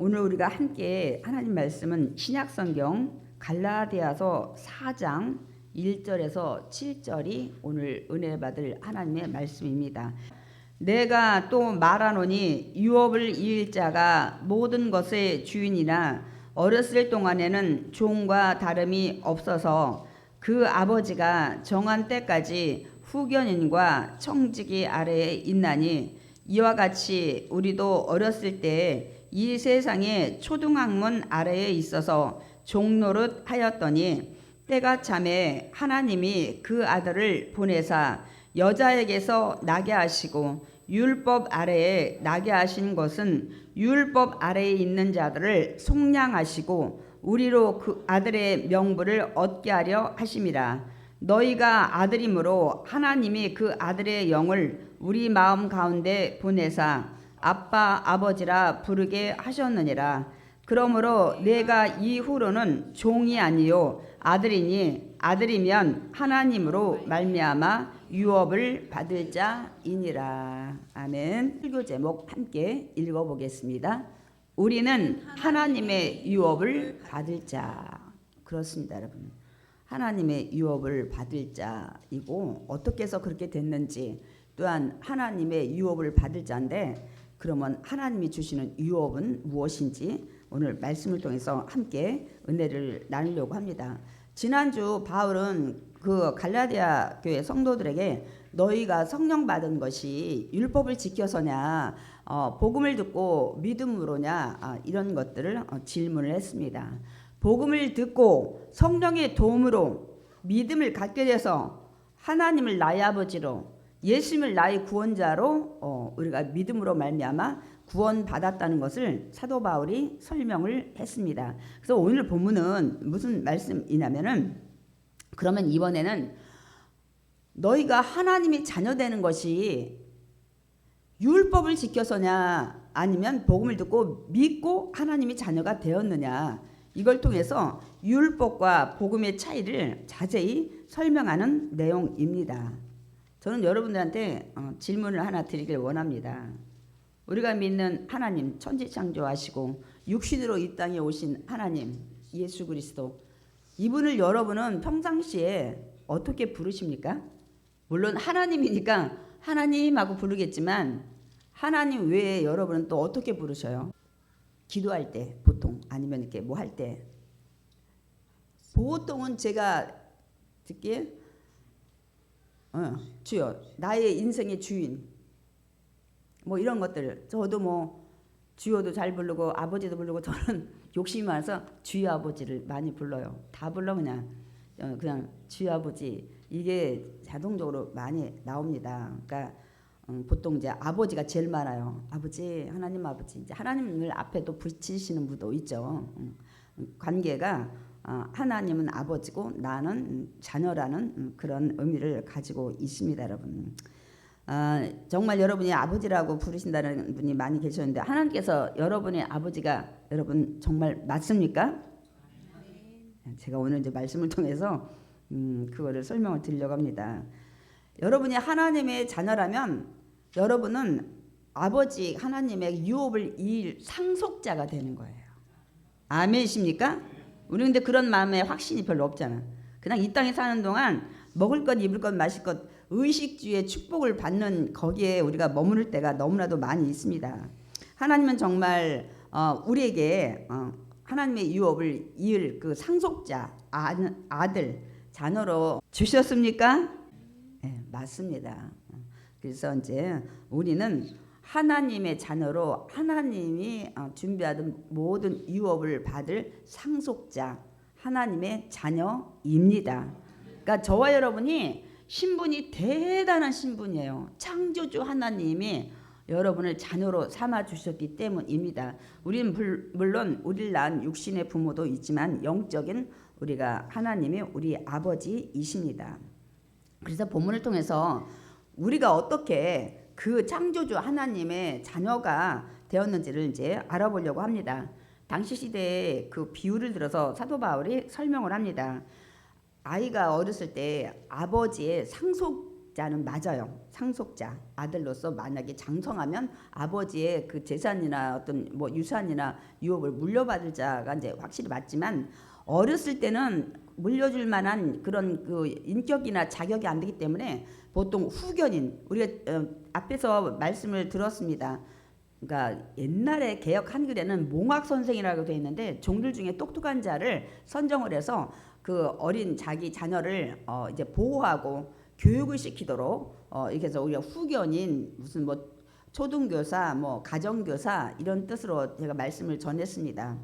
오늘 우리가 함께 하나님 말씀은 신약성경 갈라디아서 4장 1절에서 7절이 오늘 은혜 받을 하나님의 말씀입니다. 내가 또 말하노니 유업을 이을 자가 모든 것의 주인이나 어렸을 동안에는 종과 다름이 없어서 그 아버지가 정한 때까지 후견인과 청지기 아래에 있나니 이와 같이 우리도 어렸을 때 이 세상의 초등학문 아래에 있어서 종노릇 하였더니 때가 참에 하나님이 그 아들을 보내사 여자에게서 나게 하시고 율법 아래에 나게 하신 것은 율법 아래에 있는 자들을 속량하시고 우리로 그 아들의 명분을 얻게 하려 하심이라. 너희가 아들이므로 하나님이 그 아들의 영을 우리 마음 가운데 보내사 아빠 아버지라 부르게 하셨느니라. 그러므로 내가 이후로는 종이 아니요 아들이니 아들이면 하나님으로 말미암아 유업을 받을 자이니라. 아멘. 설교 제목 함께 읽어보겠습니다. 우리는 하나님의 유업을 받을 자. 그렇습니다, 여러분. 하나님의 유업을 받을 자이고 어떻게 해서 그렇게 됐는지, 또한 하나님의 유업을 받을 자인데 그러면 하나님이 주시는 유업은 무엇인지 오늘 말씀을 통해서 함께 은혜를 나누려고 합니다. 지난주 바울은 그 갈라디아 교회 성도들에게 너희가 성령 받은 것이 율법을 지켜서냐, 복음을 듣고 믿음으로냐, 이런 것들을 질문을 했습니다. 복음을 듣고 성령의 도움으로 믿음을 갖게 돼서 하나님을 나의 아버지로, 예수님을 나의 구원자로 우리가 믿음으로 말미암아 구원받았다는 것을 사도 바울이 설명을 했습니다. 그래서 오늘 본문은 무슨 말씀이냐면은, 그러면 이번에는 너희가 하나님의 자녀되는 것이 율법을 지켜서냐 아니면 복음을 듣고 믿고 하나님의 자녀가 되었느냐, 이걸 통해서 율법과 복음의 차이를 자세히 설명하는 내용입니다. 저는 여러분들한테 질문을 하나 드리길 원합니다. 우리가 믿는 하나님, 천지창조하시고 육신으로 이 땅에 오신 하나님 예수 그리스도, 이분을 여러분은 평상시에 어떻게 부르십니까? 물론 하나님이니까 하나님하고 부르겠지만 하나님 외에 여러분은 또 어떻게 부르셔요? 기도할 때 보통, 아니면 이렇게 뭐 할 때, 보통은 제가 듣기에 주여, 나의 인생의 주인, 뭐 이런 것들. 저도 뭐 주여도 잘 부르고 아버지도 부르고, 저는 욕심이 많아서 주여 아버지를 많이 불러요. 다 불러 그냥 주여 아버지, 이게 자동적으로 많이 나옵니다. 그러니까 보통 이제 아버지가 제일 많아요. 아버지, 하나님 아버지. 이제 하나님을 앞에 또 붙이시는 분도 있죠. 관계가 하나님은 아버지고 나는 자녀라는 그런 의미를 가지고 있습니다, 여러분. 정말 여러분이 아버지라고 부르신다는 분이 많이 계셨는데, 하나님께서 여러분의 아버지가 여러분 정말 맞습니까? 제가 오늘 이제 말씀을 통해서 그거를 설명을 드리려고 합니다. 여러분이 하나님의 자녀라면 여러분은 아버지 하나님의 유업을 이을 상속자가 되는 거예요. 아멘이십니까? 우리 근데 그런 마음에 확신이 별로 없잖아. 그냥 이 땅에 사는 동안 먹을 것, 입을 것, 마실 것, 의식주의 축복을 받는 거기에 우리가 머무를 때가 너무나도 많이 있습니다. 하나님은 정말 우리에게 하나님의 유업을 이을 그 상속자, 아들, 자녀로 주셨습니까? 네, 맞습니다. 그래서 이제 우리는 하나님의 자녀로 하나님이 준비하던 모든 유업을 받을 상속자, 하나님의 자녀입니다. 그러니까 저와 여러분이 신분이 대단한 신분이에요. 창조주 하나님이 여러분을 자녀로 삼아 주셨기 때문입니다. 우리는 물론 우리를 낳은 육신의 부모도 있지만 영적인 우리가 하나님이 우리 아버지이십니다. 그래서 본문을 통해서 우리가 어떻게 그 창조주 하나님의 자녀가 되었는지를 이제 알아보려고 합니다. 당시 시대에 그 비유를 들어서 사도 바울이 설명을 합니다. 아이가 어렸을 때 아버지의 상속 자는 맞아요. 상속자 아들로서 만약에 장성하면 아버지의 그 재산이나 어떤 뭐 유산이나 유업을 물려받을 자가 이제 확실히 맞지만 어렸을 때는 물려줄 만한 그런 그 인격이나 자격이 안 되기 때문에 보통 후견인 우리가 앞에서 말씀을 들었습니다. 그러니까 옛날에 개혁 한글에는 몽학 선생이라고 되어 있는데 종들 중에 똑똑한 자를 선정을 해서 그 어린 자기 자녀를 이제 보호하고 교육을 시키도록 이렇게 해서 우리가 후견인 무슨 뭐 초등교사 뭐 가정교사 이런 뜻으로 제가 말씀을 전했습니다.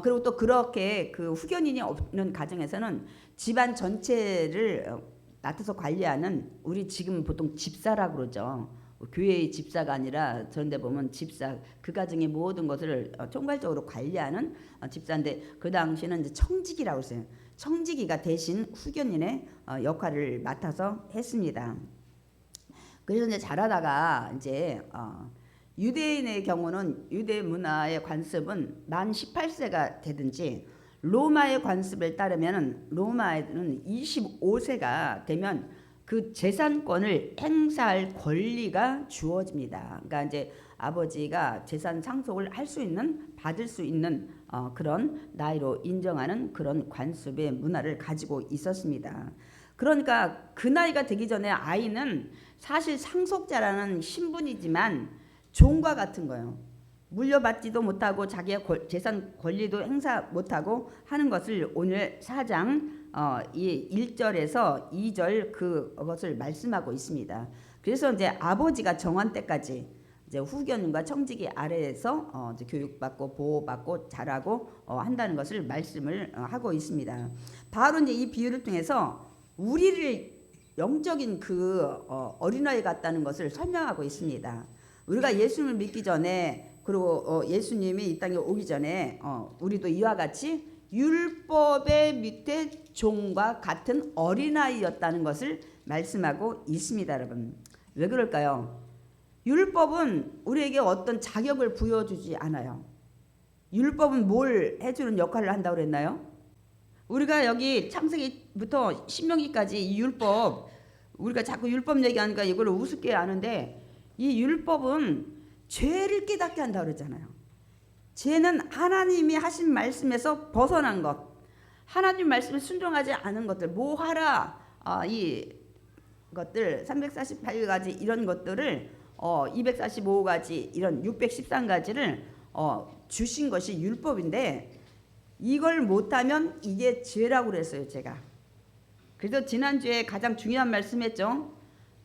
그리고 또 그렇게 그 후견인이 없는 가정에서는 집안 전체를 맡아서 관리하는 우리 지금 보통 집사라고 그러죠. 교회의 집사가 아니라 저런 데 보면 집사 그 가정의 모든 것을 총괄적으로 관리하는 집사인데 그 당시에는 이제 청지기라고 했어요. 청지기가 대신 후견인의 역할을 맡아서 했습니다. 그래서 이제 자라다가 이제 유대인의 경우는 유대 문화의 관습은 만 18세가 되든지 로마의 관습에 따르면 로마에는 25세가 되면 그 재산권을 행사할 권리가 주어집니다. 그러니까 이제 아버지가 재산 상속을 할 수 있는 받을 수 있는 그런 나이로 인정하는 그런 관습의 문화를 가지고 있었습니다. 그러니까 그 나이가 되기 전에 아이는 사실 상속자라는 신분이지만 종과 같은 거예요. 물려받지도 못하고 자기의 재산 권리도 행사 못하고 하는 것을 오늘 4장 이 1절에서 2절 그것을 말씀하고 있습니다. 그래서 이제 아버지가 정한 때까지 이제 후견인과 청지기 아래에서 이제 교육받고 보호받고 자라고 한다는 것을 말씀을 하고 있습니다. 바로 이제 이 비유를 통해서 우리를 영적인 그 어린아이 같다는 것을 설명하고 있습니다. 우리가 예수님을 믿기 전에 그리고 예수님이 이 땅에 오기 전에 우리도 이와 같이 율법의 밑에 종과 같은 어린아이였다는 것을 말씀하고 있습니다. 여러분 왜 그럴까요? 율법은 우리에게 어떤 자격을 부여주지 않아요. 율법은 뭘 해주는 역할을 한다고 그랬나요? 우리가 여기 창세기부터 신명기까지 이 율법 우리가 자꾸 율법 얘기하니까 이걸 우습게 아는데 이 율법은 죄를 깨닫게 한다고 그랬잖아요. 죄는 하나님이 하신 말씀에서 벗어난 것, 하나님 말씀에 순종하지 않은 것들, 모하라 이 것들 348가지 이런 것들을 245가지 이런 613가지를 주신 것이 율법인데 이걸 못하면 이게 죄라고 그랬어요. 제가 그래서 지난주에 가장 중요한 말씀했죠.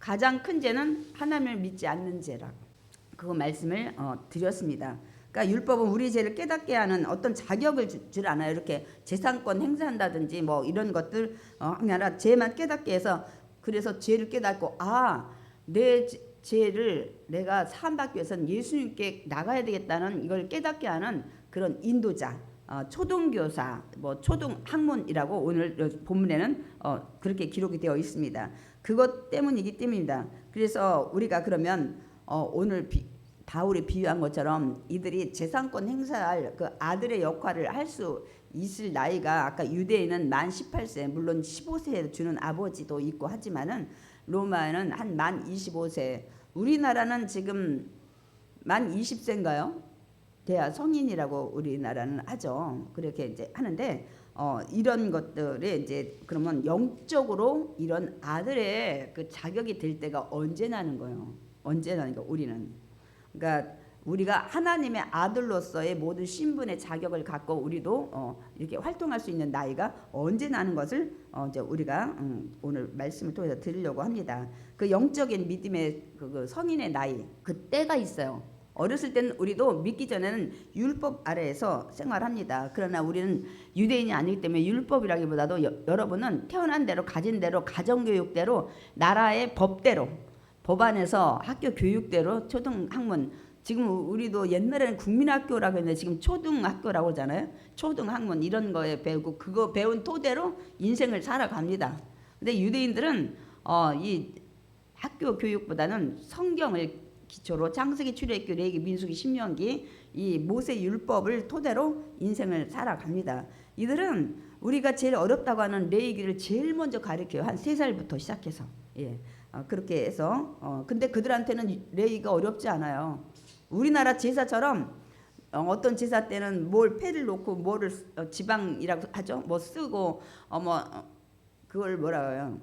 가장 큰 죄는 하나님을 믿지 않는 죄라고 그거 말씀을 드렸습니다. 그러니까 율법은 우리 죄를 깨닫게 하는 어떤 자격을 주질 않아요. 이렇게 재산권 행사한다든지 뭐 이런 것들 아니라 죄만 깨닫게 해서 그래서 죄를 깨닫고 내 죄를 내가 사함받기 위해서는 예수님께 나가야 되겠다는 이걸 깨닫게 하는 그런 인도자 초등교사 뭐 초등학문이라고 오늘 본문에는 그렇게 기록이 되어 있습니다. 그것 때문이기 때문입니다. 그래서 우리가 그러면 오늘 바울이 비유한 것처럼 이들이 재산권 행사할 그 아들의 역할을 할 수 있을 나이가 아까 유대인은 만 18세 물론 15세에 주는 아버지도 있고 하지만은 로마에는 한 만 25세 우리나라는 지금 만 20세인가요? 돼야 성인이라고 우리나라는 하죠. 그렇게 이제 하는데 이런 것들이 이제 그러면 영적으로 이런 아들의 그 자격이 될 때가 언제 나는 거예요? 언제 나는 거 우리는 그러니까 우리가 하나님의 아들로서의 모든 신분의 자격을 갖고 우리도 이렇게 활동할 수 있는 나이가 언제 나는 것을 이제 우리가 오늘 말씀을 통해서 드리려고 합니다. 그 영적인 믿음의 그 성인의 나이 그 때가 있어요. 어렸을 때는 우리도 믿기 전에는 율법 아래에서 생활합니다. 그러나 우리는 유대인이 아니기 때문에 율법이라기보다도 여러분은 태어난 대로 가진 대로 가정교육대로 나라의 법대로 법안에서 학교 교육대로 초등학문 지금 우리도 옛날에는 국민학교라고 했는데 지금 초등학교라고 하잖아요. 초등학문 이런 거에 배우고 그거 배운 토대로 인생을 살아갑니다. 근데 유대인들은 이 학교 교육보다는 성경을 기초로 창세기, 출애굽기, 레위기, 민수기, 신명기 이 모세 율법을 토대로 인생을 살아갑니다. 이들은 우리가 제일 어렵다고 하는 레위기를 제일 먼저 가르쳐요. 한 3살부터 시작해서 그렇게 해서 근데 그들한테는 레위가 어렵지 않아요. 우리나라 제사처럼 어떤 제사 때는 뭘 패를 놓고 뭐를 지방이라고 하죠. 뭐 쓰고 그걸 뭐라 해요?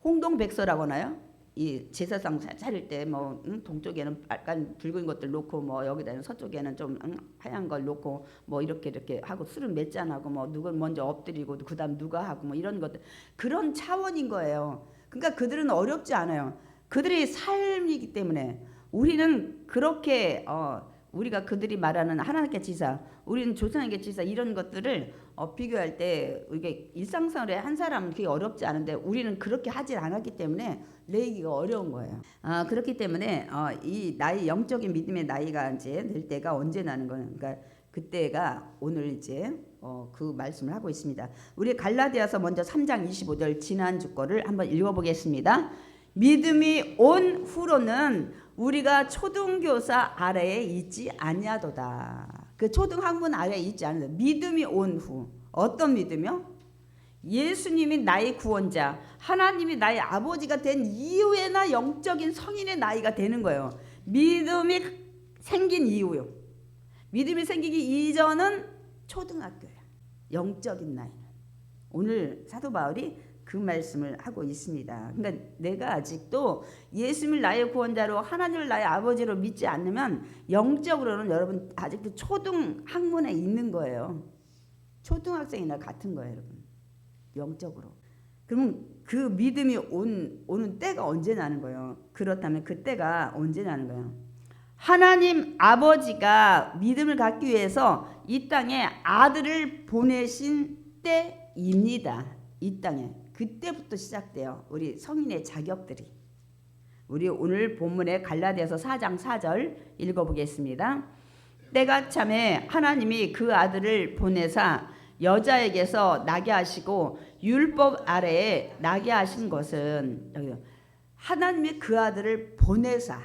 홍동백서라고 하나요? 이 제사상 차릴 때 뭐 동쪽에는 약간 붉은 것들 놓고 뭐 여기다는 서쪽에는 좀 하얀 걸 놓고 뭐 이렇게 하고 술은 몇 잔하고 뭐 누굴 먼저 엎드리고 그다음 누가 하고 뭐 이런 것들 그런 차원인 거예요. 그러니까 그들은 어렵지 않아요. 그들의 삶이기 때문에 우리는 그렇게 우리가 그들이 말하는 하나님께 지사, 우리는 조상에게 지사 이런 것들을 비교할 때 이게 일상생활에 한 사람은 그게 어렵지 않은데 우리는 그렇게 하질 않았기 때문에 레위기가 어려운 거예요. 그렇기 때문에 이 나이 영적인 믿음의 나이가 이제 될 때가 언제 나는 거예요. 그러니까 그때가 오늘 이제 그 말씀을 하고 있습니다. 우리 갈라디아서 먼저 3장 25절 지난주 거를 한번 읽어보겠습니다. 믿음이 온 후로는 우리가 초등교사 아래에 있지 아니하도다. 그 초등학문 아래에 있지 않는다. 믿음이 온 후. 어떤 믿음이요? 예수님이 나의 구원자, 하나님이 나의 아버지가 된 이후에나 영적인 성인의 나이가 되는 거예요. 믿음이 생긴 이후요. 믿음이 생기기 이전은 초등학교야. 영적인 나이는. 오늘 사도 바울이 그 말씀을 하고 있습니다. 그러니까 내가 아직도 예수님을 나의 구원자로 하나님을 나의 아버지로 믿지 않으면 영적으로는 여러분 아직도 초등학문에 있는 거예요. 초등학생이나 같은 거예요, 여러분. 영적으로. 그러면 그 믿음이 오는 때가 언제 나는 거예요? 그렇다면 그 때가 언제 나는 거예요? 하나님 아버지가 믿음을 갖기 위해서 이 땅에 아들을 보내신 때입니다. 이 땅에. 그때부터 시작돼요. 우리 성인의 자격들이. 우리 오늘 본문의 갈라디아서 4장 4절 읽어보겠습니다. 때가 참에 하나님이 그 아들을 보내사 여자에게서 나게 하시고 율법 아래에 나게 하신 것은 하나님이 그 아들을 보내사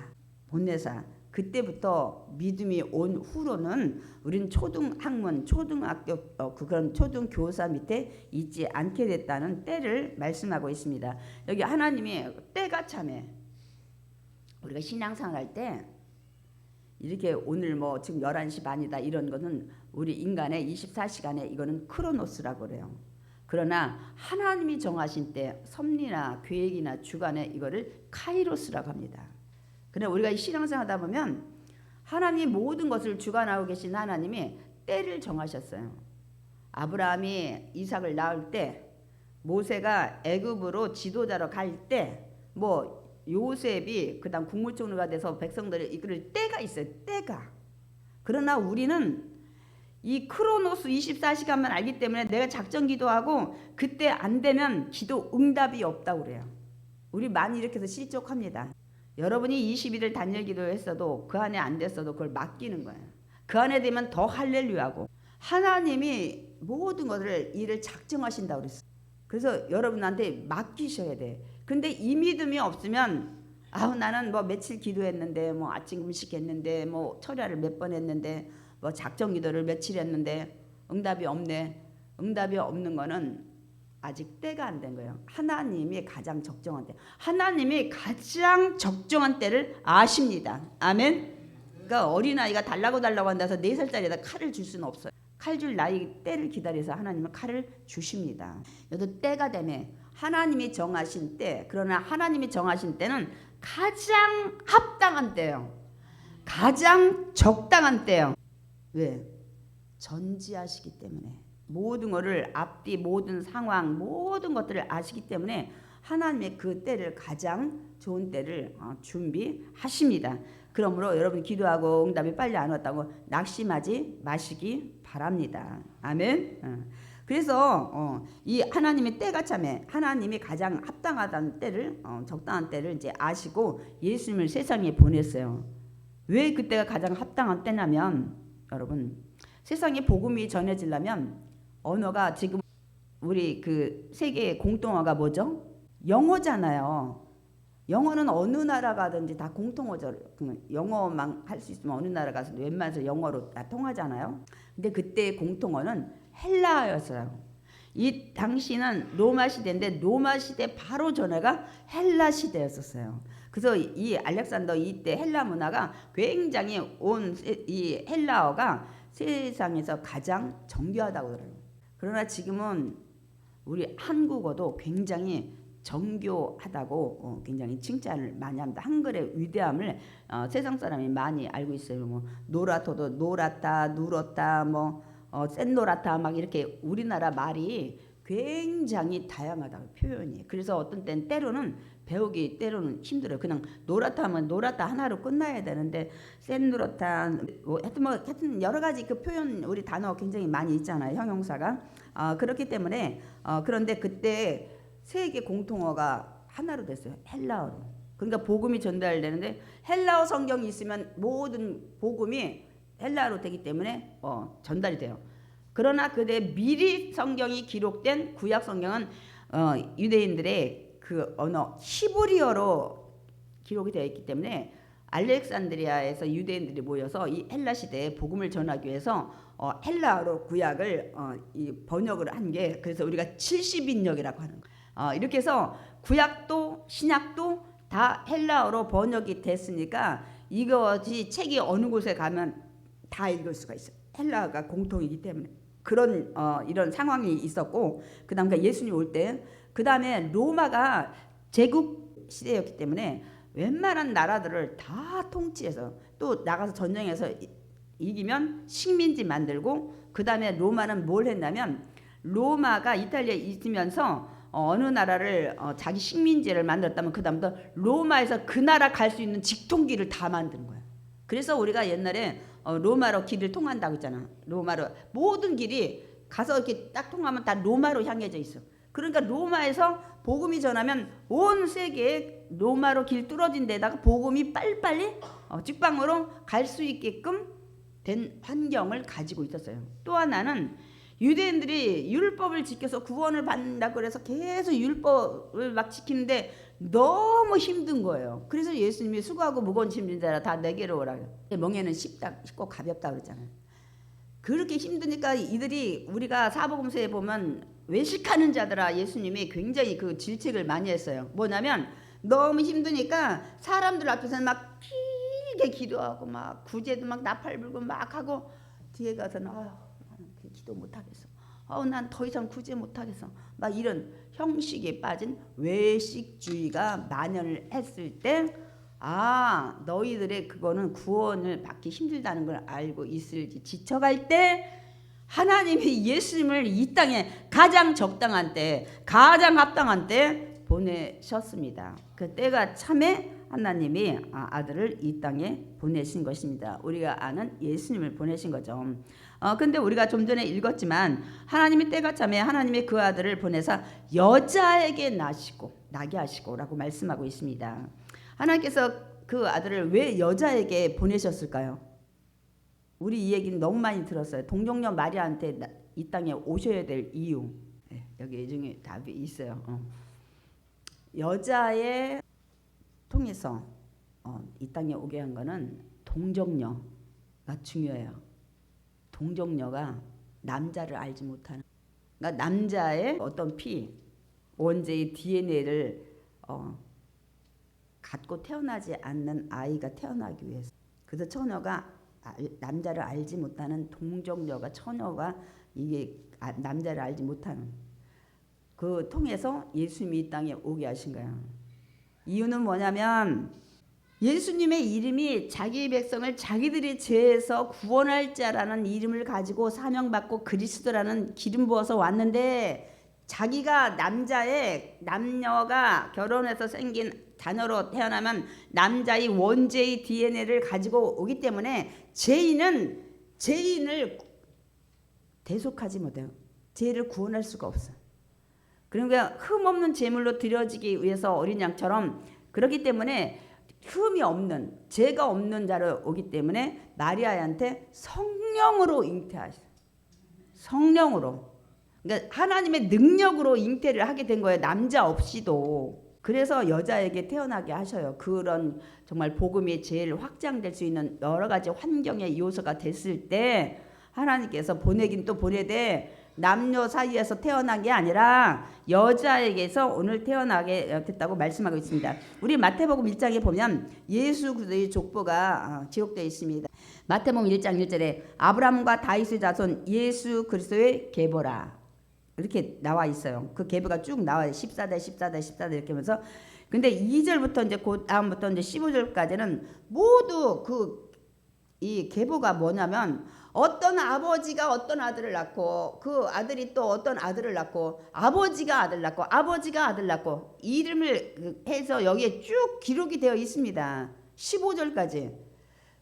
그때부터 믿음이 온 후로는 우리는 초등학문, 초등학교 그런 초등교사 밑에 있지 않게 됐다는 때를 말씀하고 있습니다. 여기 하나님이 때가 참에 우리가 신앙생활 할 때 이렇게 오늘 뭐 지금 11시 반이다 이런 거는 우리 인간의 24시간에 이거는 크로노스라고 그래요. 그러나 하나님이 정하신 때 섭리나 계획이나 주관에 이거를 카이로스라고 합니다. 그러나 우리가 신앙생활 하다 보면 하나님이 모든 것을 주관하고 계신 하나님이 때를 정하셨어요. 아브라함이 이삭을 낳을 때, 모세가 애굽으로 지도자로 갈 때, 뭐 요셉이 그다음 국무총리가 돼서 백성들을 이끌 때가 있어요. 때가. 그러나 우리는 이 크로노스 24시간만 알기 때문에 내가 작전 기도하고 그때 안 되면 기도 응답이 없다고 그래요. 우리 많이 이렇게 해서 실족합니다. 여러분이 20일을 단일 기도했어도 그 안에 안 됐어도 그걸 맡기는 거예요. 그 안에 되면 더 할렐루야고. 하나님이 모든 것을 일을 작정하신다고 그랬어요. 그래서 여러분한테 맡기셔야 돼. 근데 이 믿음이 없으면 나는 뭐 며칠 기도했는데 뭐 아침 금식했는데 뭐 철야를 몇 번 했는데 뭐 작정 기도를 며칠 했는데 응답이 없네. 응답이 없는 거는 아직 때가 안 된 거예요. 하나님이 가장 적정한 때. 하나님이 가장 적정한 때를 아십니다. 아멘. 그러니까 어린아이가 달라고 한다서 4살짜리에다 칼을 줄 수는 없어요. 칼 줄 나이 때를 기다려서 하나님은 칼을 주십니다. 여기도 때가 되네. 하나님이 정하신 때. 그러나 하나님이 정하신 때는 가장 합당한 때예요. 가장 적당한 때예요. 왜? 전지하시기 때문에. 모든 것을 앞뒤 모든 상황 모든 것들을 아시기 때문에 하나님의 그 때를 가장 좋은 때를 준비하십니다. 그러므로 여러분 기도하고 응답이 빨리 안 왔다고 낙심하지 마시기 바랍니다. 아멘. 그래서 이 하나님의 때가 참에 하나님이 가장 합당하다는 때를 적당한 때를 이제 아시고 예수님을 세상에 보냈어요. 왜 그때가 가장 합당한 때냐면 여러분 세상에 복음이 전해지려면 언어가 지금 우리 그 세계의 공통어가 뭐죠? 영어잖아요. 영어는 어느 나라 가든지 다 공통어죠. 영어만 할 수 있으면 어느 나라 가서 웬만해서 영어로 다 통하잖아요. 근데 그때의 공통어는 헬라어였어요. 이 당시는 로마 시대인데 로마 시대 바로 전에가 헬라 시대였었어요. 그래서 이 알렉산더 이때 헬라 문화가 굉장히 이 헬라어가 세상에서 가장 정교하다고 그래요. 그러나 지금은 우리 한국어도 굉장히 정교하다고 굉장히 칭찬을 많이 합니다. 한글의 위대함을 세상 사람이 많이 알고 있어요. 뭐 노라토도 노랗다, 누렇다, 뭐 센노랗다 막 이렇게 우리나라 말이 굉장히 다양하다고 표현이. 그래서 어떤 때는 때로는 배우기 때로는 힘들어요. 그냥 노랗다 하면 노랗다 하나로 끝나야 되는데 센노랗다 뭐 하여튼 여러 가지 그 표현 우리 단어 굉장히 많이 있잖아요. 형용사가. 그렇기 때문에 그런데 그때 세계 공통어가 하나로 됐어요. 헬라어로. 그러니까 복음이 전달되는데 헬라어 성경이 있으면 모든 복음이 헬라어로 되기 때문에 전달이 돼요. 그러나 그때 미리 성경이 기록된 구약 성경은 유대인들의 그 언어 히브리어로 기록이 되어 있기 때문에 알렉산드리아에서 유대인들이 모여서 이 헬라 시대에 복음을 전하기 위해서 헬라어로 구약을 이 번역을 한 게 그래서 우리가 70인역이라고 하는 거예요. 이렇게 해서 구약도 신약도 다 헬라어로 번역이 됐으니까 이것이 책이 어느 곳에 가면 다 읽을 수가 있어요. 헬라어가 공통이기 때문에 그런 이런 상황이 있었고 그다음 예수님 올 때 그다음에 로마가 제국 시대였기 때문에 웬만한 나라들을 다 통치해서 또 나가서 전쟁해서 이기면 식민지 만들고 그다음에 로마는 뭘 했냐면 로마가 이탈리아에 있으면서 어느 나라를 자기 식민지를 만들었다면 그다음부터 로마에서 그 나라 갈 수 있는 직통기를 다 만드는 거야. 그래서 우리가 옛날에 로마로 길을 통한다고 했잖아. 로마로 모든 길이 가서 이렇게 딱 통하면 다 로마로 향해져 있어. 그러니까 로마에서 복음이 전하면 온 세계에 로마로 길 뚫어진 데다가 복음이 빨리빨리 직방으로 갈 수 있게끔 된 환경을 가지고 있었어요. 또 하나는 유대인들이 율법을 지켜서 구원을 받는다고 그래서 계속 율법을 막 지키는데 너무 힘든 거예요. 그래서 예수님이 수고하고 무거운 짐진 자라 다 내게로 오라. 멍에는 쉽고 가볍다 그러잖아요. 그렇게 힘드니까 이들이 우리가 사복음서에 보면 외식하는 자들아 예수님이 굉장히 그 질책을 많이 했어요. 뭐냐면 너무 힘드니까 사람들 앞에서는 막 길게 기도하고 막 구제도 막 나팔 불고 막 하고 뒤에 가서는 기도 못하겠어. 난 더 이상 구제 못하겠어. 막 이런 형식에 빠진 외식주의가 만연을 했을 때 너희들의 그거는 구원을 받기 힘들다는 걸 알고 있을지 지쳐갈 때 하나님이 예수님을 이 땅에 가장 적당한 때 가장 합당한 때 보내셨습니다. 그 때가 참에 하나님이 아들을 이 땅에 보내신 것입니다. 우리가 아는 예수님을 보내신 거죠. 근데 우리가 좀 전에 읽었지만 하나님이 때가 참에 하나님이 그 아들을 보내사 여자에게 나게 하시고라고 말씀하고 있습니다. 하나님께서 그 아들을 왜 여자에게 보내셨을까요? 우리 이 얘기는 너무 많이 들었어요. 동정녀 마리아한테 이 땅에 오셔야 될 이유. 여기 이 중에 답이 있어요. 여자의 통해서 이 땅에 오게 한 거는 동정녀가 중요해요. 동정녀가 남자를 알지 못하는, 그러니까 남자의 어떤 원죄의 DNA를 갖고 태어나지 않는 아이가 태어나기 위해서. 그래서 처녀가 남자를 알지 못하는 동정녀가 처녀가 이게 남자를 알지 못하는 그 통해서 예수님이 이 땅에 오게 하신 거예요. 이유는 뭐냐면 예수님의 이름이 자기 백성을 자기들의 죄에서 구원할 자라는 이름을 가지고 사명받고 그리스도라는 기름 부어서 왔는데 자기가 남녀가 결혼해서 생긴 자녀로 태어나면 남자의 원죄의 DNA를 가지고 오기 때문에 죄인을 대속하지 못해요. 죄를 구원할 수가 없어요. 그러니까 흠없는 제물로 드려지기 위해서 어린 양처럼 그렇기 때문에 흠이 없는 죄가 없는 자로 오기 때문에 마리아한테 성령으로 잉태하셨어요. 성령으로. 그러니까 하나님의 능력으로 잉태를 하게 된 거예요. 남자 없이도. 그래서 여자에게 태어나게 하셔요. 그런 정말 복음이 제일 확장될 수 있는 여러 가지 환경의 요소가 됐을 때 하나님께서 보내긴 또 보내되 남녀 사이에서 태어난 게 아니라 여자에게서 오늘 태어나게 됐다고 말씀하고 있습니다. 우리 마태복음 1장에 보면 예수 그리스도의 족보가 기록되어 있습니다. 마태복음 1장 1절에 아브라함과 다윗의 자손 예수 그리스도의 계보라 이렇게 나와 있어요. 그 계보가 쭉 나와요. 14대 이렇게 하면서. 근데 2절부터 이제 그 다음부터 이제 15절까지는 모두 이 계보가 뭐냐면 어떤 아버지가 어떤 아들을 낳고 그 아들이 또 어떤 아들을 낳고 아버지가 아들 낳고 아버지가 아들 낳고 이름을 해서 여기에 쭉 기록이 되어 있습니다. 15절까지.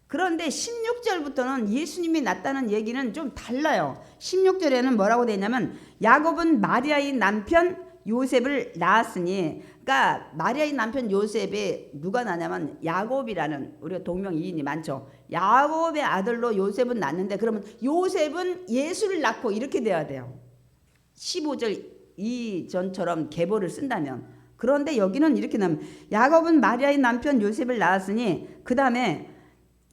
그런데 16절부터는 예수님이 낳았다는 얘기는 좀 달라요. 16절에는 뭐라고 되어 있냐면 야곱은 마리아의 남편 요셉을 낳았으니, 그러니까 마리아의 남편 요셉이 누가 낳냐면 야곱이라는, 우리가 동명이인이 많죠. 야곱의 아들로 요셉은 낳는데 그러면 요셉은 예수를 낳고 이렇게 돼야 돼요. 15절 이전처럼 계보를 쓴다면. 그런데 여기는 이렇게 나면 야곱은 마리아의 남편 요셉을 낳았으니 그 다음에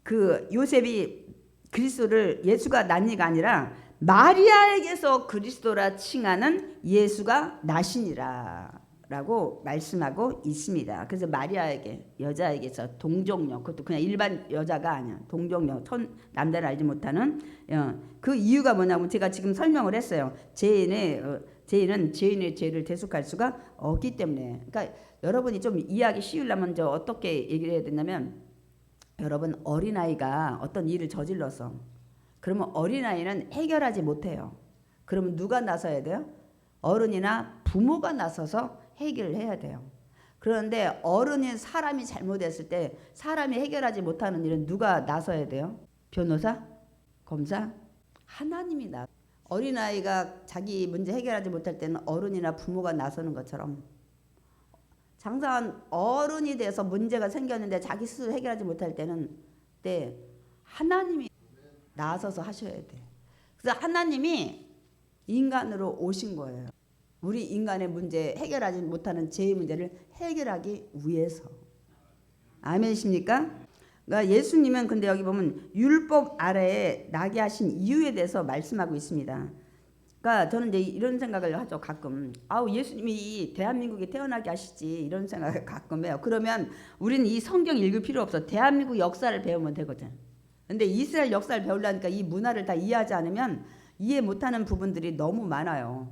그 요셉이 그리스도를 예수가 낳니가 아니라 마리아에게서 그리스도라 칭하는 예수가 나시니라 라고 말씀하고 있습니다. 그래서 마리아에게, 여자에게서 동정녀, 그것도 그냥 일반 여자가 아니야. 동정녀, 남자를 알지 못하는. 그 이유가 뭐냐면 제가 지금 설명을 했어요. 죄인은 죄인의 죄를 대속할 수가 없기 때문에. 그러니까 여러분이 좀 이해하기 쉬우려면 저 어떻게 얘기를 해야 되냐면, 여러분 어린아이가 어떤 일을 저질러서 그러면 어린아이는 해결하지 못해요. 그러면 누가 나서야 돼요? 어른이나 부모가 나서서 해결을 해야 돼요. 그런데 어른인 사람이 잘못했을 때 사람이 해결하지 못하는 일은 누가 나서야 돼요? 변호사? 검사? 하나님이 어린아이가 자기 문제 해결하지 못할 때는 어른이나 부모가 나서는 것처럼 장사한 어른이 돼서 문제가 생겼는데 자기 스스로 해결하지 못할 때는 하나님이 나서서 하셔야 돼. 그래서 하나님이 인간으로 오신 거예요. 우리 인간의 문제, 해결하지 못하는 죄의 문제를 해결하기 위해서. 아멘이십니까? 그러니까 예수님은 근데 여기 보면 율법 아래에 나게 하신 이유에 대해서 말씀하고 있습니다. 그러니까 저는 이제 이런 생각을 하죠. 가끔 예수님이 대한민국에 태어나게 하시지, 이런 생각을 가끔 해요. 그러면 우리는 이 성경 읽을 필요 없어. 대한민국 역사를 배우면 되거든. 근데 이스라엘 역사를 배우려니까 이 문화를 다 이해하지 않으면 이해 못하는 부분들이 너무 많아요.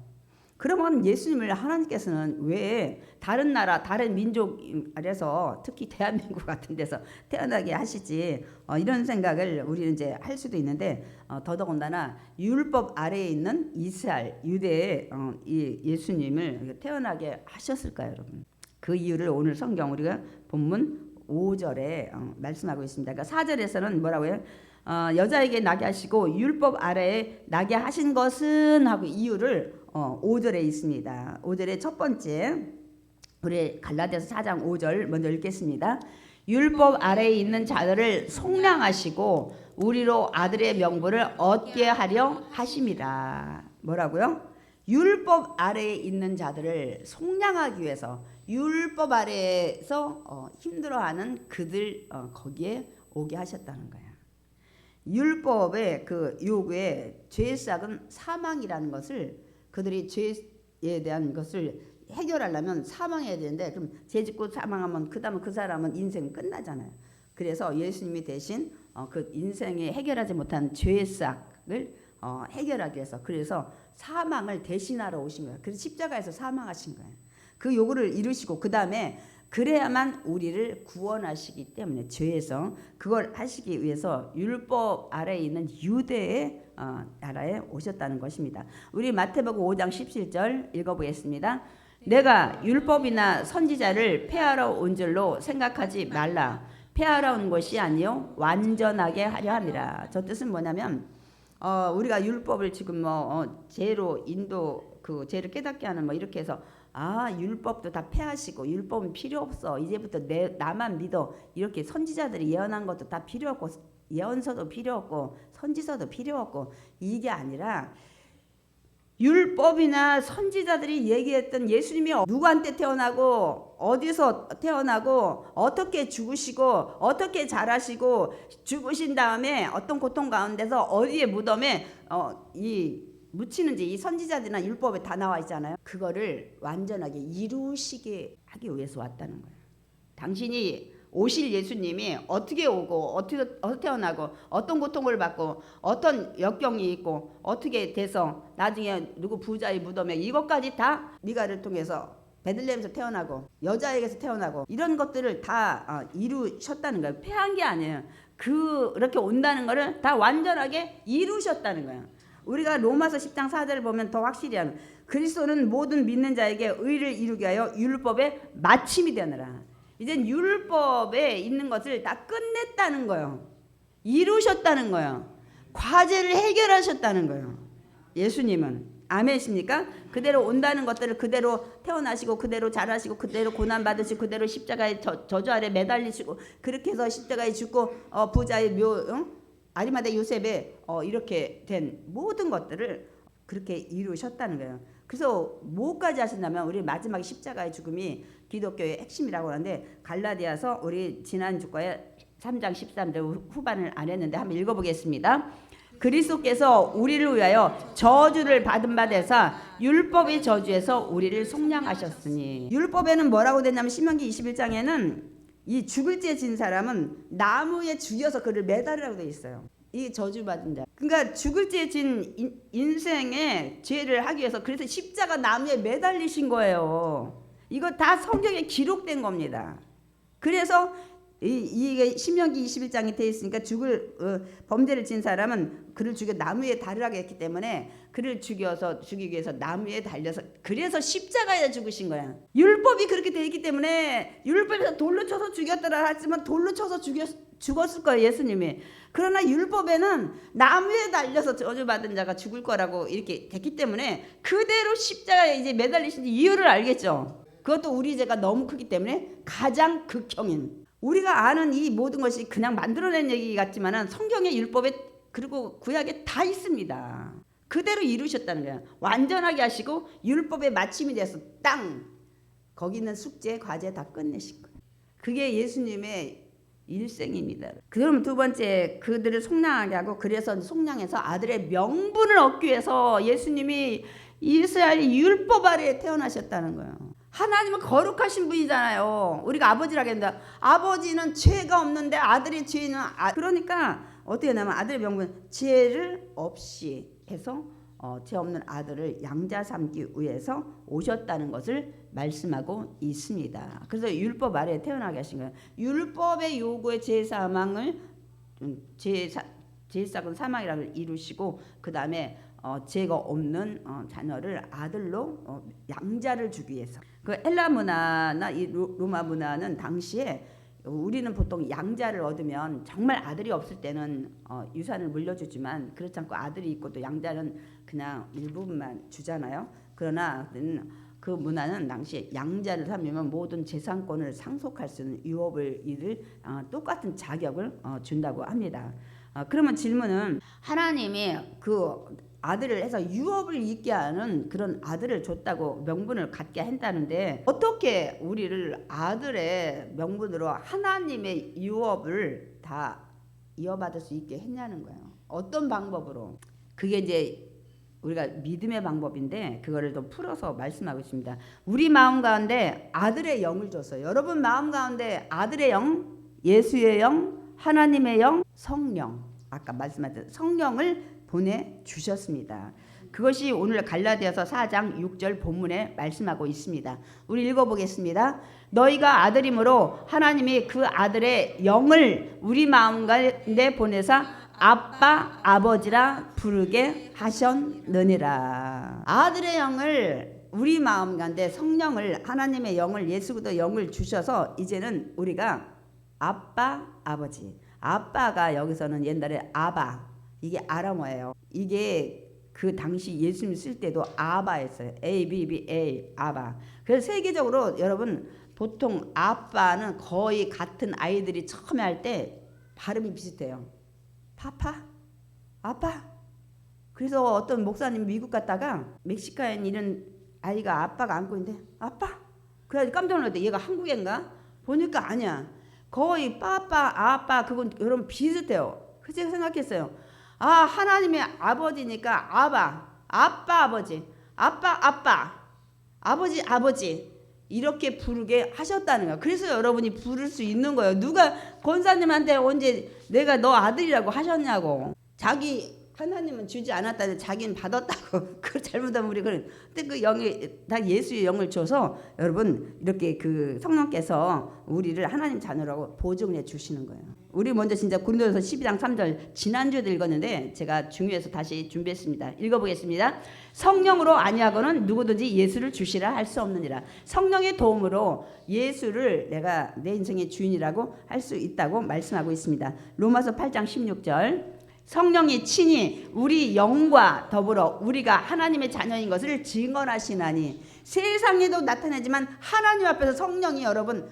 그러면 예수님을 하나님께서는 왜 다른 나라, 다른 민족 아래서 특히 대한민국 같은 데서 태어나게 하시지, 이런 생각을 우리는 이제 할 수도 있는데, 더더군다나 율법 아래에 있는 이스라엘, 유대의 이 예수님을 태어나게 하셨을까요, 여러분? 그 이유를 오늘 성경 우리가 본문 5절에 말씀하고 있습니다. 그러니까 4절에서는 뭐라고 해요? 여자에게 나게 하시고 율법 아래에 나게 하신 것은 하고 이유를 5절에 있습니다. 5절의 첫 번째, 우리 갈라디아서 4장 5절 먼저 읽겠습니다. 율법 아래에 있는 자들을 속량하시고 우리로 아들의 명분을 얻게 하려 하심이라. 뭐라고요? 율법 아래에 있는 자들을 속량하기 위해서, 율법 아래에서 힘들어하는 그들 거기에 오게 하셨다는 거예요. 율법의 그 요구에 죄싹은 사망이라는 것을, 그들이 죄에 대한 것을 해결하려면 사망해야 되는데, 그럼 죄 짓고 사망하면 그 다음에 그 사람은 인생 끝나잖아요. 그래서 예수님이 대신 그 인생에 해결하지 못한 죄싹을 해결하기 위해서, 그래서 사망을 대신하러 오신 거예요. 그래서 십자가에서 사망하신 거예요. 그 요구를 이루시고 그 다음에 그래야만 우리를 구원하시기 때문에, 죄에서 그걸 하시기 위해서 율법 아래에 있는 유대의 나라에 오셨다는 것입니다. 우리 마태복음 5장 17절 읽어보겠습니다. 내가 율법이나 선지자를 폐하러 온 줄로 생각하지 말라. 폐하러 온 것이 아니요 완전하게 하려 함이라. 저 뜻은 뭐냐면, 우리가 율법을 지금 죄로 인도, 그 죄를 깨닫게 하는 이렇게 해서 율법도 다 폐하시고 율법은 필요 없어, 이제부터 나만 믿어, 이렇게 선지자들이 예언한 것도 다 필요 없고, 예언서도 필요 없고 선지서도 필요 없고, 이게 아니라 율법이나 선지자들이 얘기했던 예수님이 누구한테 태어나고 어디서 태어나고 어떻게 죽으시고 어떻게 자라시고 죽으신 다음에 어떤 고통 가운데서 어디에 무덤에 이 묻히는지 이 선지자들이나 율법에 다 나와 있잖아요. 그거를 완전하게 이루시게 하기 위해서 왔다는 거예요. 당신이 오실 예수님이 어떻게 오고 어떻게 태어나고 어떤 고통을 받고 어떤 역경이 있고 어떻게 돼서 나중에 누구 부자의 무덤에 이것까지 다 미가를 통해서 베들레헴에서 태어나고 여자에게서 태어나고 이런 것들을 다 이루셨다는 거예요. 패한 게 아니에요. 그렇게 온다는 거를 다 완전하게 이루셨다는 거예요. 우리가 로마서 10장 4절을 보면 더 확실히 하는 그리스도는 모든 믿는 자에게 의를 이루게 하여 율법의 마침이 되느라. 이젠 율법에 있는 것을 다 끝냈다는 거예요. 이루셨다는 거예요. 과제를 해결하셨다는 거예요. 예수님은. 아멘이십니까? 그대로 온다는 것들을 그대로 태어나시고 그대로 자라시고 그대로 고난받으시고 그대로 십자가의 저주 아래 매달리시고 그렇게 해서 십자가에 죽고 부자의 아리마대 요셉에 이렇게 된 모든 것들을 그렇게 이루셨다는 거예요. 그래서 뭐까지 하신다면 우리 마지막에 십자가의 죽음이 기독교의 핵심이라고 하는데 갈라디아서 우리 지난 주과에 3장 13절 후반을 안 했는데 한번 읽어보겠습니다. 그리스도께서 우리를 위하여 저주를 받은 바 되사 율법의 저주에서 우리를 속량하셨으니. 율법에는 뭐라고 됐냐면 신명기 21장에는 이 죽을 죄 진 사람은 나무에 죽여서 그를 매달으라고 돼 있어요. 이 저주받은 자. 그러니까 죽을 죄 진 인생의 죄를 하기 위해서 그래서 십자가 나무에 매달리신 거예요. 이거 다 성경에 기록된 겁니다. 그래서 이게 신명기 21장이 돼 있으니까 범죄를 진 사람은 그를 죽여 나무에 달으라고 했기 때문에 그를 죽이기 위해서 나무에 달려서 그래서 십자가에 죽으신 거야. 율법이 그렇게 돼 있기 때문에 율법에서 돌로 쳐서 죽였더라 하지만 돌로 쳐서 죽었을 거예요, 예수님이. 그러나 율법에는 나무에 달려서 저주받은 자가 죽을 거라고 이렇게 됐기 때문에 그대로 십자가에 이제 매달리신 이유를 알겠죠. 그것도 우리 죄가 너무 크기 때문에 가장 극형인. 우리가 아는 이 모든 것이 그냥 만들어낸 얘기 같지만은 성경의 율법에 그리고 구약에 다 있습니다. 그대로 이루셨다는 거예요. 완전하게 하시고 율법의 마침이 돼서 땅 거기 있는 숙제 과제 다 끝내신 거예요. 그게 예수님의 일생입니다. 그러면 두 번째 그들을 속량하게 하고 그래서 속량해서 아들의 명분을 얻기 위해서 예수님이 이스라엘 율법 아래에 태어나셨다는 거예요. 하나님은 거룩하신 분이잖아요. 우리가 아버지라고 했는데 아버지는 죄가 없는데 아들의 죄는 그러니까 어떻게 하냐면 아들의 명분 죄를 없이 해서 죄 없는 아들을 양자 삼기 위해서 오셨다는 것을 말씀하고 있습니다. 그래서 율법 아래에 태어나게 하신 거예요. 율법의 요구의 제사망을 제사건 사망이라고 이루시고 그 다음에 죄가 없는 자녀를 아들로 양자를 주기 위해서. 그 헬라 문화나 이 로마 문화는 당시에 우리는 보통 양자를 얻으면 정말 아들이 없을 때는 유산을 물려주지만 그렇지 않고 아들이 있고 또 양자는 그냥 일부분만 주잖아요. 그러나 그 문화는 당시에 양자를 삼으면 모든 재산권을 상속할 수 있는 유업을 똑같은 자격을 준다고 합니다. 그러면 질문은 하나님이 그 아들을 해서 유업을 있게 하는 그런 아들을 줬다고 명분을 갖게 한다는데 어떻게 우리를 아들의 명분으로 하나님의 유업을 다 이어받을 수 있게 했냐는 거예요. 어떤 방법으로? 그게 이제 우리가 믿음의 방법인데 그거를 좀 풀어서 말씀하고 있습니다. 우리 마음 가운데 아들의 영을 줬어요. 여러분 마음 가운데 아들의 영, 예수의 영, 하나님의 영, 성령 아까 말씀하신 성령을 보내주셨습니다. 그것이 오늘 갈라디아서 4장 6절 본문에 말씀하고 있습니다. 우리 읽어보겠습니다. 너희가 아들이므로 하나님이 그 아들의 영을 우리 마음 가운데 보내사 아빠 아버지라 부르게 하셨느니라. 아들의 영을 우리 마음 가운데 성령을 하나님의 영을 예수 그리스도의 영을 주셔서 이제는 우리가 아빠 아버지. 아빠가 여기서는 옛날에 아바 이게 아람어예요. 이게 그 당시 예수님 쓸 때도 아바였어요. ABBA 아바. 그래서 세계적으로 여러분 보통 아빠는 거의 같은 아이들이 처음에 할 때 발음이 비슷해요. 파파? 아빠? 그래서 어떤 목사님 미국 갔다가 멕시카인 이런 아이가 아빠가 안고 있는데 아빠? 그래가지고 깜짝 놀랐대. 얘가 한국인가? 보니까 아니야. 거의 빠빠 아빠 그건 여러분 비슷해요. 그래서 제가 생각했어요. 하나님의 아버지니까 아바 아빠 아버지, 아빠 아빠, 아버지 아버지 이렇게 부르게 하셨다는 거예요. 그래서 여러분이 부를 수 있는 거예요. 누가 권사님한테 언제 내가 너 아들이라고 하셨냐고. 자기 하나님은 주지 않았다는데 자기는 받았다고. 그 잘못하면 우리 그런. 근데 그 영이 다 예수의 영을 줘서 여러분 이렇게 그 성령께서 우리를 하나님 자녀라고 보증해 주시는 거예요. 우리 먼저 진짜 고린도전서 12장 3절 지난주에도 읽었는데 제가 중요해서 다시 준비했습니다. 읽어보겠습니다. 성령으로 아니하고는 누구든지 예수를 주시라 할 수 없느니라. 성령의 도움으로 예수를 내가 내 인생의 주인이라고 할 수 있다고 말씀하고 있습니다. 로마서 8장 16절 성령이 친히 우리 영과 더불어 우리가 하나님의 자녀인 것을 증언하시나니 세상에도 나타내지만 하나님 앞에서 성령이 여러분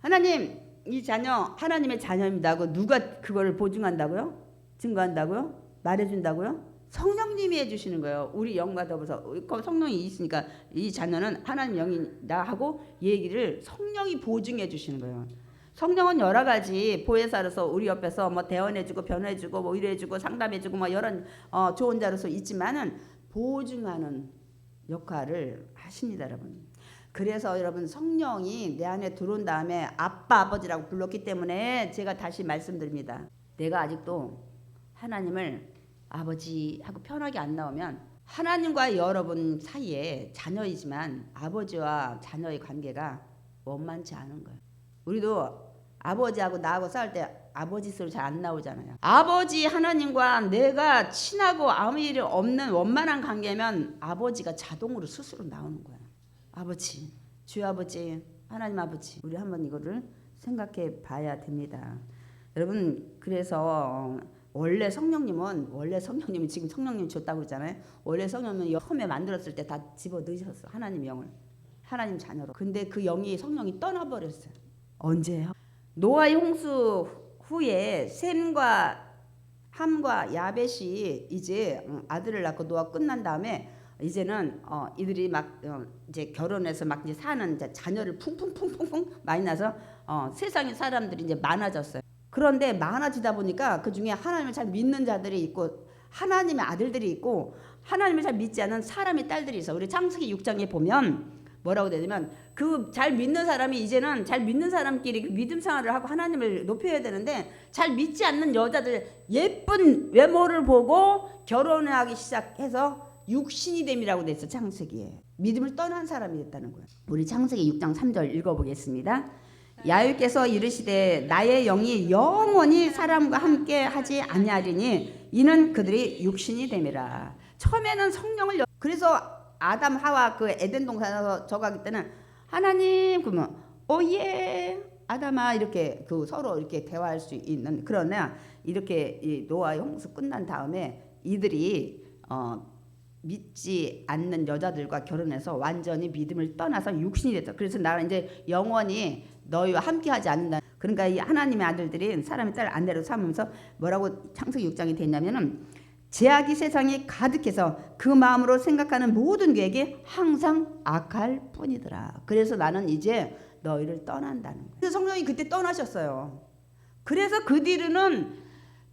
하나님 이 자녀 하나님의 자녀입니다 하고 누가 그거를 보증한다고요? 증거한다고요? 말해준다고요? 성령님이 해주시는 거예요. 우리 영과 더불어서 성령이 있으니까 이 자녀는 하나님 영이다 하고 얘기를 성령이 보증해 주시는 거예요. 성령은 여러 가지 보혜사로서 우리 옆에서 뭐 대언해주고 변해주고 뭐 이래주고 상담해주고 뭐 여러 좋은 자로서 있지만은 보증하는 역할을 하십니다, 여러분. 그래서 여러분 성령이 내 안에 들어온 다음에 아빠 아버지라고 불렀기 때문에 제가 다시 말씀드립니다. 내가 아직도 하나님을 아버지하고 편하게 안 나오면 하나님과 여러분 사이에 자녀이지만 아버지와 자녀의 관계가 원만치 않은 거예요. 우리도 아버지하고 나하고 싸울 때 아버지 소리 잘 안 나오잖아요. 아버지 하나님과 내가 친하고 아무 일 없는 원만한 관계면 아버지가 자동으로 스스로 나오는 거예요. 아버지, 주 아버지, 하나님 아버지. 우리 한번 이거를 생각해 봐야 됩니다. 여러분 그래서 원래 성령님은 지금 성령님 줬다고 그러잖아요. 원래 성령님은 처음에 만들었을 때 다 집어 넣으셨어. 하나님 영을. 하나님 자녀로. 근데 그 영이 성령이 떠나버렸어요. 언제요? 노아의 홍수 후에 셈과 함과 야벳이 이제 아들을 낳고 노아 끝난 다음에 이제는 이들이 막 이제 결혼해서 막 이제 사는 이제 자녀를 풍풍 많이 나서 세상의 사람들이 이제 많아졌어요. 그런데 많아지다 보니까 그 중에 하나님을 잘 믿는 자들이 있고 하나님의 아들들이 있고 하나님을 잘 믿지 않는 사람의 딸들이 있어. 우리 창세기 6장에 보면 뭐라고 되냐면 그 잘 믿는 사람이 이제는 잘 믿는 사람끼리 그 믿음 생활을 하고 하나님을 높여야 되는데 잘 믿지 않는 여자들 예쁜 외모를 보고 결혼하기 시작해서 육신이 됨이라고 돼 있어. 창세기에 믿음을 떠난 사람이 됐다는 거예요. 우리 창세기 6장 3절 읽어보겠습니다. 야훼께서 이르시되 나의 영이 영원히 사람과 함께 하지 아니하리니 이는 그들이 육신이 됨이라. 처음에는 성령을 그래서 아담 하와 그 에덴 동산에서 저가기 때는 하나님 그러면 오예 아담아 이렇게 그 서로 이렇게 대화할 수 있는. 그러나 이렇게 이 노아의 홍수 끝난 다음에 이들이 믿지 않는 여자들과 결혼해서 완전히 믿음을 떠나서 육신이 됐다. 그래서 나는 이제 영원히 너희와 함께하지 않는다. 그러니까 이 하나님의 아들들이 사람의 딸 아내로 삼으면서 뭐라고 창세기 6장이 됐냐면은 죄악이 세상에 가득해서 그 마음으로 생각하는 모든 계획이 항상 악할 뿐이더라. 그래서 나는 이제 너희를 떠난다는 거예요. 그래서 성령이 그때 떠나셨어요. 그래서 그 뒤로는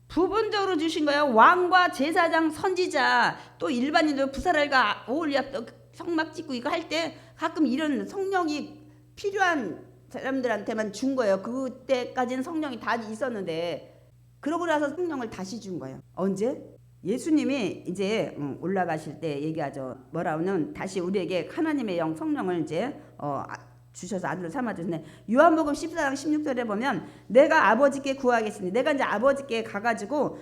부분적으로 주신 거예요. 왕과 제사장, 선지자, 또 일반인들 부사랄과 오올리압 성막 찍고 이거 할 때 가끔 이런 성령이 필요한 사람들한테만 준 거예요. 그때까지는 성령이 다 있었는데 그러고 나서 성령을 다시 준 거예요. 언제? 예수님이 이제 올라가실 때 얘기하죠. 뭐라고는 다시 우리에게 하나님의 영 성령을 이제 주셔서 아들로 삼아 주셨네. 요한복음 14장 16절에 보면 내가 아버지께 구하겠으니 내가 이제 아버지께 가가지고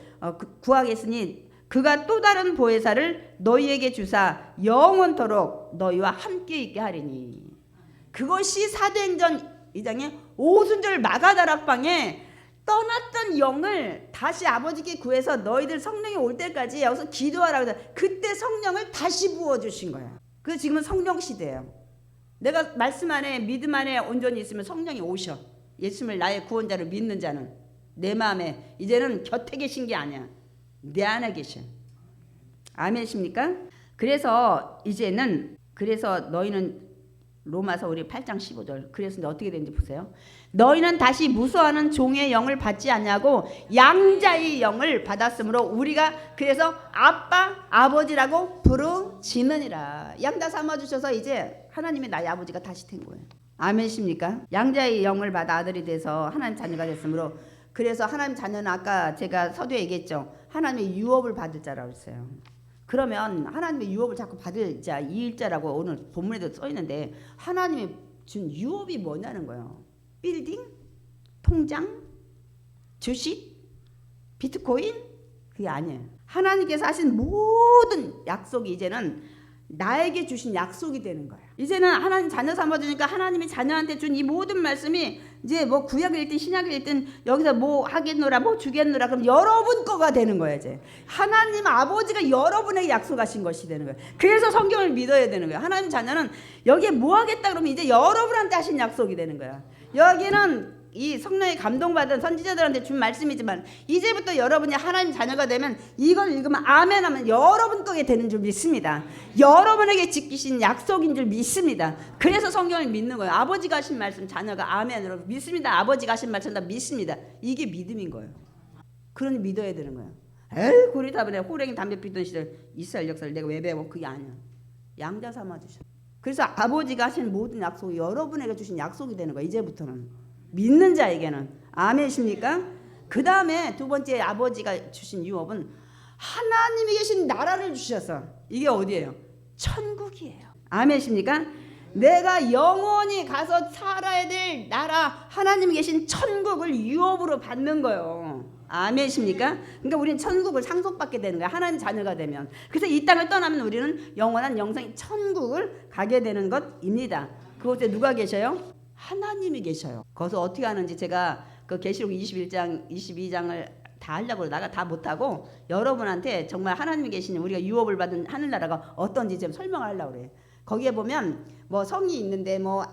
구하겠으니 그가 또 다른 보혜사를 너희에게 주사 영원토록 너희와 함께 있게 하리니. 그것이 사도행전 2장의 오순절 마가다락방에 떠났던 영을 다시 아버지께 구해서 너희들 성령이 올 때까지 여기서 기도하라고 해서 그때 성령을 다시 부어주신 거야. 그래서 지금은 성령 시대예요. 내가 말씀 안에 믿음 안에 온전히 있으면 성령이 오셔. 예수님을 나의 구원자로 믿는 자는 내 마음에 이제는 곁에 계신 게 아니야. 내 안에 계셔. 아멘이십니까? 그래서 이제는 그래서 너희는 로마서 우리 8장 15절. 그래서 이제 어떻게 되는지 보세요. 너희는 다시 무서워하는 종의 영을 받지 않냐고 양자의 영을 받았으므로 우리가 그래서 아빠 아버지라고 부르짖느니라. 양자 삼아주셔서 이제 하나님이 나의 아버지가 다시 된 거예요. 아멘이십니까? 양자의 영을 받아 아들이 돼서 하나님 자녀가 됐으므로 그래서 하나님 자녀는 아까 제가 서두에 얘기했죠. 하나님의 유업을 받을 자라고 했어요. 그러면 하나님의 유업을 자꾸 받을 자 이 일자라고 오늘 본문에도 써 있는데 하나님이 준 유업이 뭐냐는 거예요. 빌딩? 통장? 주식? 비트코인? 그게 아니에요. 하나님께서 하신 모든 약속이 이제는 나에게 주신 약속이 되는 거예요. 이제는 하나님 자녀 삼아주니까 하나님이 자녀한테 준 이 모든 말씀이 이제 뭐 구약을 읽든 신약을 읽든 여기서 뭐 하겠노라 뭐 주겠노라 그럼 여러분 거가 되는 거예요. 이제 하나님 아버지가 여러분에게 약속하신 것이 되는 거예요. 그래서 성경을 믿어야 되는 거예요. 하나님 자녀는 여기에 뭐 하겠다 그러면 이제 여러분한테 하신 약속이 되는 거야. 여기는 이 성령의 감동받은 선지자들한테 준 말씀이지만 이제부터 여러분이 하나님 자녀가 되면 이걸 읽으면 아멘 하면 여러분 거게 되는 줄 믿습니다. 여러분에게 지키신 약속인 줄 믿습니다. 그래서 성경을 믿는 거예요. 아버지가 하신 말씀 자녀가 아멘으로 믿습니다. 아버지가 하신 말씀 다 믿습니다. 이게 믿음인 거예요. 그러니 믿어야 되는 거예요. 에이 고리타분해 호랭이 담배 피던 시절 이스라엘 역사를 내가 왜 배워? 그게 아니야. 양자 삼아주셔. 그래서 아버지가 하신 모든 약속이 여러분에게 주신 약속이 되는 거예요. 이제부터는 믿는 자에게는. 아멘이십니까? 그 다음에 두 번째 아버지가 주신 유업은 하나님이 계신 나라를 주셔서 이게 어디예요? 천국이에요. 아멘이십니까? 내가 영원히 가서 살아야 될 나라 하나님이 계신 천국을 유업으로 받는 거예요. 아멘이십니까? 그러니까 우리는 천국을 상속받게 되는 거야. 하나님 자녀가 되면. 그래서 이 땅을 떠나면 우리는 영원한 영생의 천국을 가게 되는 것입니다. 그곳에 누가 계셔요? 하나님이 계셔요. 거기서 어떻게 하는지 제가 그 계시록 21장 22장을 다 하려고 나가 다 못하고 여러분한테 정말 하나님이 계시는 우리가 유업을 받은 하늘나라가 어떤지 좀 설명하려고 그래요. 거기에 보면 뭐 성이 있는데 뭐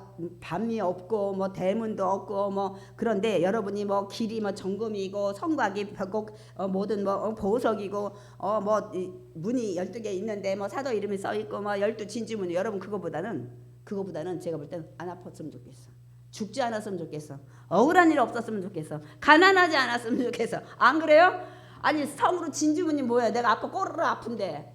밤이 없고 뭐 대문도 없고 뭐 그런데 여러분이 뭐 길이 뭐 정금이고 성곽이 벽곡 모든 뭐 보석이고 뭐 문이 12개 있는데 뭐 사도 이름이 써 있고 뭐 12진주문이 여러분 그거보다는 제가 볼 때는 안 아팠으면 좋겠어. 죽지 않았으면 좋겠어. 억울한 일 없었으면 좋겠어. 가난하지 않았으면 좋겠어. 안 그래요? 아니 성으로 진주문이 뭐야? 내가 아파 꼬르르 아픈데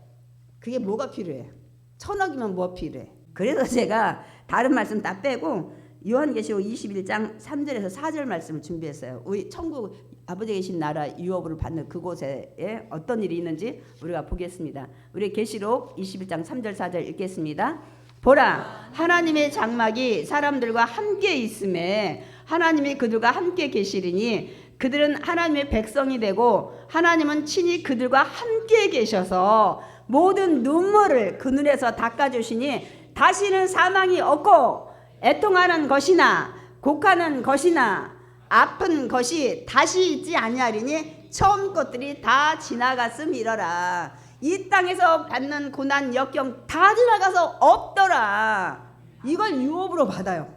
그게 뭐가 필요해? 1000억이면 뭐 필요해? 그래서 제가 다른 말씀 다 빼고 요한계시록 21장 3절에서 4절 말씀을 준비했어요. 우리 천국 아버지 계신 나라 유업을 받는 그곳에 어떤 일이 있는지 우리가 보겠습니다. 우리 계시록 21장 3절 4절 읽겠습니다. 보라 하나님의 장막이 사람들과 함께 있음에 하나님이 그들과 함께 계시리니 그들은 하나님의 백성이 되고 하나님은 친히 그들과 함께 계셔서 모든 눈물을 그 눈에서 닦아주시니 다시는 사망이 없고 애통하는 것이나 곡하는 것이나 아픈 것이 다시 있지 아니하리니 처음 것들이 다 지나갔음이러라. 이 땅에서 받는 고난 역경 다 지나가서 없더라. 이걸 유업으로 받아요.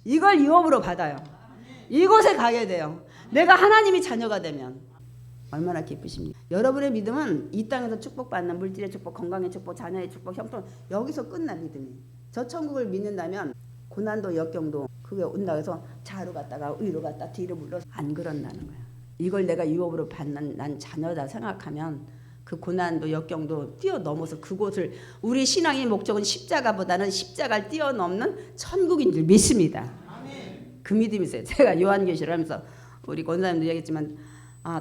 이걸 유업으로 받아요. 이곳에 가게 돼요. 내가 하나님이 자녀가 되면 얼마나 기쁘십니까? 여러분의 믿음은 이 땅에서 축복받는 물질의 축복, 건강의 축복, 자녀의 축복, 형통 여기서 끝나 믿음이. 저 천국을 믿는다면 고난도 역경도 그게 온다고 해서 좌로 갔다가 위로 갔다 뒤로 물러서 안 그런다는 거야. 이걸 내가 유업으로 받는 난 자녀다 생각하면 그 고난도 역경도 뛰어넘어서 그곳을 우리 신앙의 목적은 십자가보다는 십자가를 뛰어넘는 천국인 줄 믿습니다. 아멘. 그 믿음이 있어요. 제가 요한계시를 하면서 우리 권사님도 얘기했지만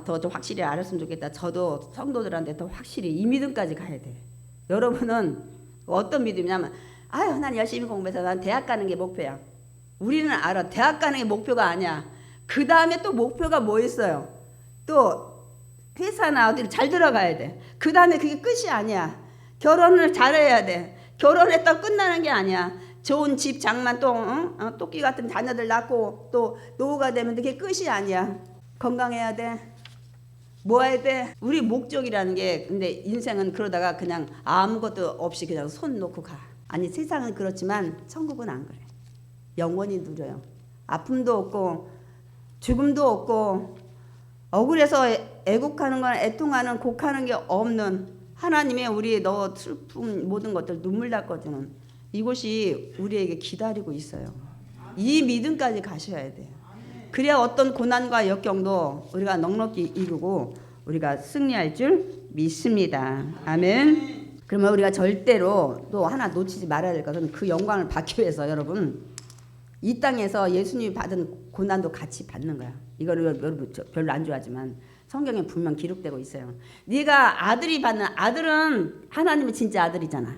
더 확실히 알았으면 좋겠다. 저도 성도들한테 더 확실히 이 믿음까지 가야 돼. 여러분은 어떤 믿음이냐면 아유 난 열심히 공부해서 난 대학 가는 게 목표야. 우리는 알아. 대학 가는 게 목표가 아니야. 그 다음에 또 목표가 뭐 있어요? 또 회사나 어디를 잘 들어가야 돼. 그 다음에 그게 끝이 아니야. 결혼을 잘해야 돼. 결혼했다 끝나는 게 아니야. 좋은 집 장만 또 토끼 같은 자녀들 낳고 또 노후가 되면 그게 끝이 아니야. 건강해야 돼. 뭐 해야 돼? 우리 목적이라는 게 근데 인생은 그러다가 그냥 아무것도 없이 그냥 손 놓고 가. 아니 세상은 그렇지만 천국은 안 그래. 영원히 누려요. 아픔도 없고 죽음도 없고 억울해서 애곡하는 건 애통하는 곡하는 게 없는 하나님의 우리 너 슬픔 모든 것들 눈물 닦아주는 이곳이 우리에게 기다리고 있어요. 이 믿음까지 가셔야 돼요. 그래야 어떤 고난과 역경도 우리가 넉넉히 이루고 우리가 승리할 줄 믿습니다. 아멘. 그러면 우리가 절대로 또 하나 놓치지 말아야 될 것은 그 영광을 받기 위해서 여러분 이 땅에서 예수님이 받은 고난도 같이 받는 거야. 이거를 여러분 별로 안 좋아하지만 성경에 분명 기록되고 있어요. 네가 아들이 받는 아들은 하나님의 진짜 아들이잖아.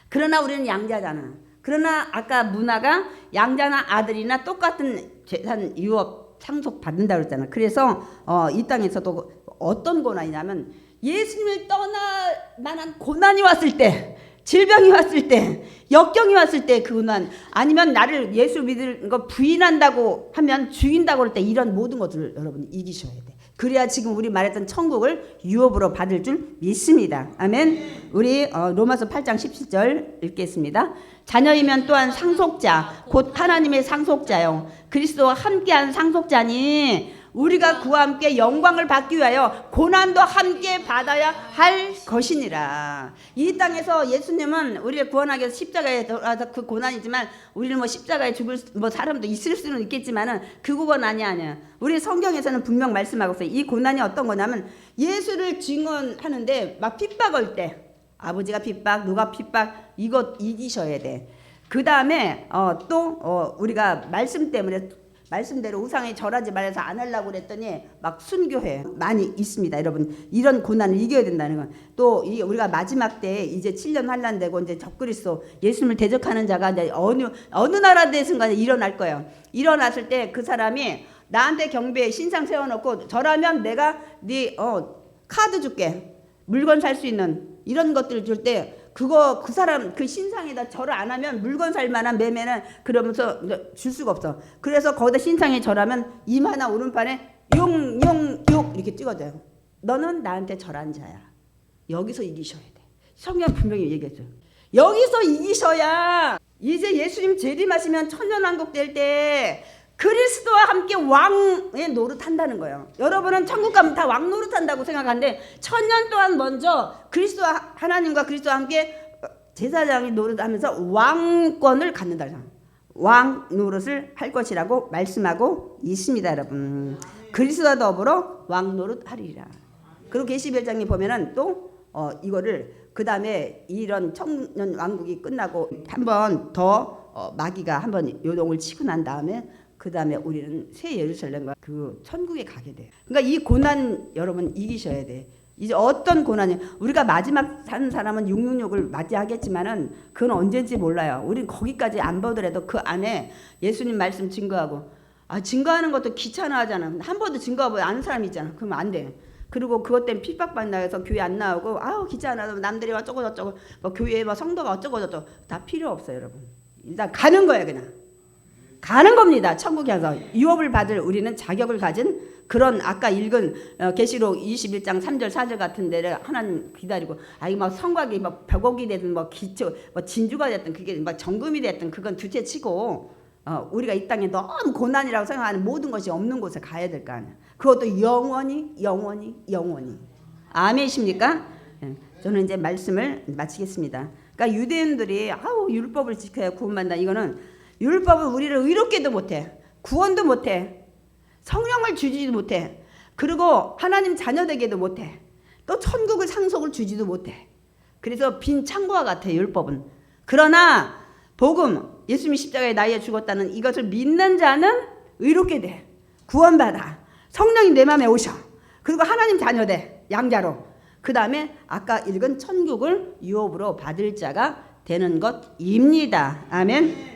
그러나 우리는 양자잖아. 그러나 아까 문화가 양자나 아들이나 똑같은 재산 유업 상속 받는다 그랬잖아. 그래서 이 땅에서도 어떤 고난이냐면 예수님을 떠날 만한 고난이 왔을 때, 질병이 왔을 때, 역경이 왔을 때 그 고난, 아니면 나를 예수 믿는 거 부인한다고 하면 죽인다고 할 때 이런 모든 것들을 여러분 이기셔야 돼. 그래야 지금 우리 말했던 천국을 유업으로 받을 줄 믿습니다. 아멘. 우리 로마서 8장 17절 읽겠습니다. 자녀이면 또한 상속자 곧 하나님의 상속자요 그리스도와 함께한 상속자니 우리가 그와 함께 영광을 받기 위하여 고난도 함께 받아야 할 것이니라. 이 땅에서 예수님은 우리를 구원하기 위해서 십자가에 돌아서 그 고난이지만 우리는 뭐 십자가에 죽을 사람도 있을 수는 있겠지만은 그 고난 아니야. 우리 성경에서는 분명 말씀하고 있어요. 이 고난이 어떤 거냐면 예수를 증언하는데 막 핍박할 때 아버지가 핍박, 누가 핍박 이것 이기셔야 돼. 그 다음에 또 우리가 말씀 때문에 말씀대로 우상에 절하지 말아서 안 하려고 그랬더니 막 순교해 많이 있습니다. 여러분 이런 고난을 이겨야 된다는 건 또 우리가 마지막 때 이제 7년 환난되고 이제 적그리스도 예수님을 대적하는 자가 이제 어느 나라 대선가 일어날 거예요. 일어났을 때 그 사람이 나한테 경배에 신상 세워놓고 절하면 내가 네 카드 줄게 물건 살 수 있는 이런 것들을 줄 때 그 사람 그 신상에다 절을 안 하면 물건 살 만한 매매는 그러면서 줄 수가 없어. 그래서 거기다 신상에 절하면 이마나 오른팔에 용용용 이렇게 찍어져요. 너는 나한테 절한 자야. 여기서 이기셔야 돼. 성경 분명히 얘기했어요. 여기서 이기셔야 이제 예수님 재림하시면 천년왕국 될 때 그리스도와 함께 왕의 노릇한다는 거예요. 여러분은 천국 가면 다 왕 노릇한다고 생각하는데 천년 동안 먼저 그리스도와 하나님과 그리스도와 함께 제사장이 노릇하면서 왕권을 갖는다. 왕 노릇을 할 것이라고 말씀하고 있습니다. 여러분 그리스도와 더불어 왕 노릇하리라. 그리고 계시별장에 보면은 또 이거를 그 다음에 이런 천년 왕국이 끝나고 한 번 더 마귀가 한번 요동을 치고 난 다음에 그 다음에 우리는 새 예루살렘과 그 천국에 가게 돼요. 그러니까 이 고난 여러분 이기셔야 돼. 이제 어떤 고난이 우리가 마지막 사는 사람은 666을 맞이하겠지만은 그건 언제인지 몰라요. 우린 거기까지 안 보더라도 그 안에 예수님 말씀 증거하고 증거하는 것도 귀찮아하잖아. 한 번도 증거하고 아는 사람이 있잖아. 그러면 안 돼. 그리고 그것 때문에 핍박받는다 해서 교회 안 나오고 귀찮아 남들이 어쩌고 저쩌고 뭐 교회에 뭐 성도가 어쩌고 저쩌고 다 필요 없어요. 여러분 일단 가는 거예요. 그냥 가는 겁니다. 천국에 가서 유업을 받을 우리는 자격을 가진 그런 아까 읽은 계시록 21장 3절 4절 같은 데를 하나님 기다리고 이거 막 성곽이 막 벽옥이 되든 뭐 기초 뭐 진주가 됐든 그게 막 정금이 됐든 그건 둘째치고 우리가 이 땅에 너무 고난이라고 생각하는 모든 것이 없는 곳에 가야 될 거 아니야. 그것도 영원히 아멘이십니까? 저는 이제 말씀을 마치겠습니다. 그러니까 유대인들이 율법을 지켜야 구원받는다. 이거는 율법은 우리를 의롭게도 못해. 구원도 못해. 성령을 주지도 못해. 그리고 하나님 자녀 되게도 못해. 또 천국을 상속을 주지도 못해. 그래서 빈 창고와 같아 율법은. 그러나 복음 예수님이 십자가에 나이에 죽었다는 이것을 믿는 자는 의롭게 돼. 구원받아. 성령이 내 마음에 오셔. 그리고 하나님 자녀 돼. 양자로. 그 다음에 아까 읽은 천국을 유업으로 받을 자가 되는 것입니다. 아멘.